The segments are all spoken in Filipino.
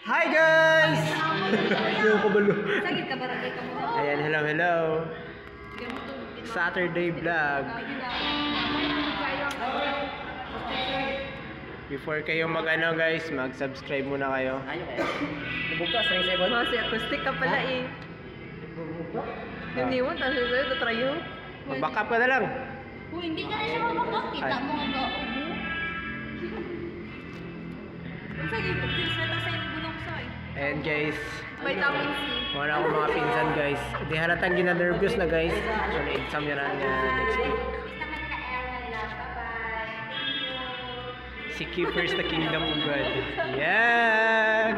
Hi guys! Yung kabalo. Ayan, hello. Saturday vlog. Before kayo mag-ano guys, mag-subscribe muna kayo. Bukas rin sa ibon. Kasi acoustic ka pala eh. Hindi mo, tapos sa'yo, tatry yun. Mag-backup ka na lang. Hindi ka na siya mabakak. Kita mo nga ba? Sige, pagkisweta sa'yo ng gulong sa'yo. And guys, Vitamin C. wala akong mga pinsan guys. Hindi halatang gina-nervous na guys. So, na-exam yun na next week. Si Keepers the Kingdom of God. Yan!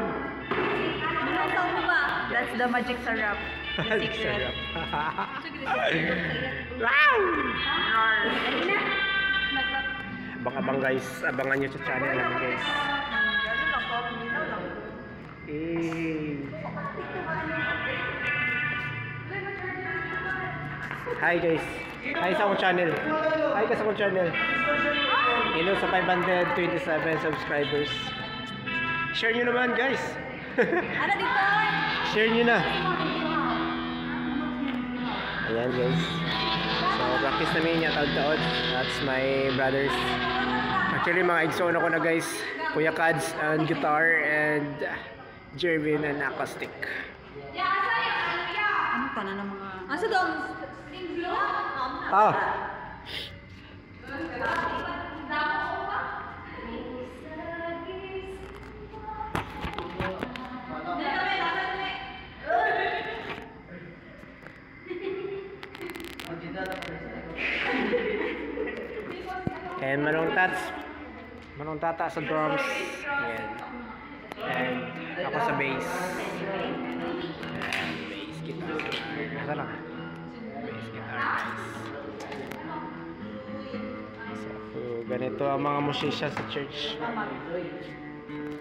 Minutaw mo ba? That's the magic syrup. Magic syrup. Wow! Abang-abang guys. Abangan nyo sa channel namin guys. Hi guys. Hi sa akong channel. Hi ka sa akong channel. Hello sa 527 subscribers. Share nyo naman guys. Ano dito? Share nyo na. Ayan guys. So practice namin niya taon-taon. That's my brothers. Actually mga igsoon ako na guys. Kuya Kads and guitar and Jervin and acoustic. Ano pa na ng mga... Asa doon? Ah! And Manong Tata sa drums. Ayan. And ako sa bass. And bass guitar. Asa lang? Bass guitar guys. So, ganito ang mga musician sa church.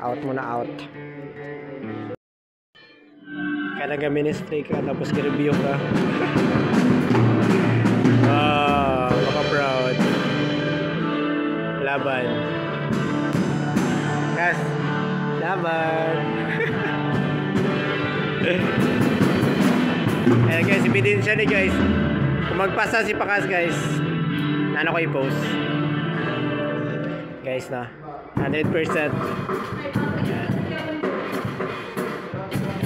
Out muna out. Kaya nag-ministry ka tapos i-review ka. Baka proud. Laban. Kas. Laban. Ayan guys, ebidensya ni guys. Kung magpasa si Pakas guys, ano ko i-post. Guys na. 100%.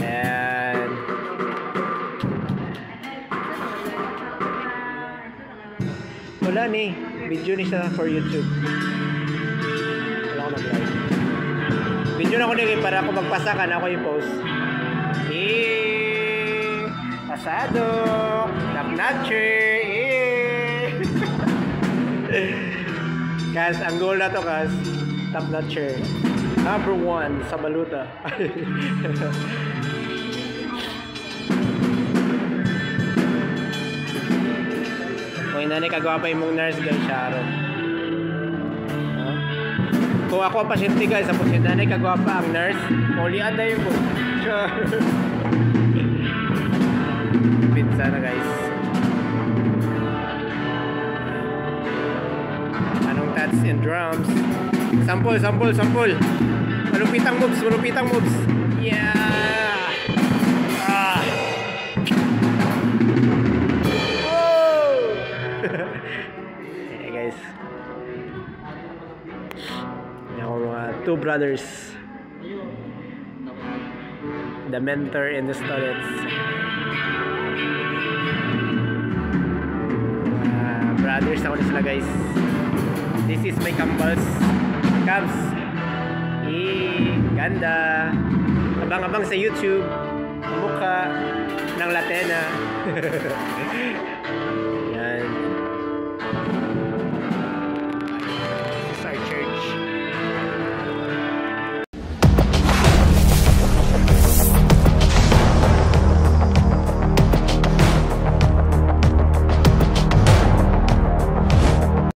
Ayan. Wala ni. Video ni siya for YouTube. Wala ko na-vlog. Video na ko nilagay para ako magpasakan ako yung post. Pasado. Knock-notcher. Kas, ang goal na to kas. Top-notcher. Number 1 sa baluta. Kung inanay kagwapa yung mong nurse guys, Sharon. Kung ako ang pasyente guys, tapos inanay kagwapa ang nurse, ulian na yung book. Pizza na guys. Anong tats and drums. Sample. Malupitang moves. Yeah! Hey guys. Yan ako mga two brothers. The mentor and the students. Brothers ako na sila guys. This is my Campbells. Cubs. Ganda. Abang-abang sa YouTube. Mukha ng Latena. Yan.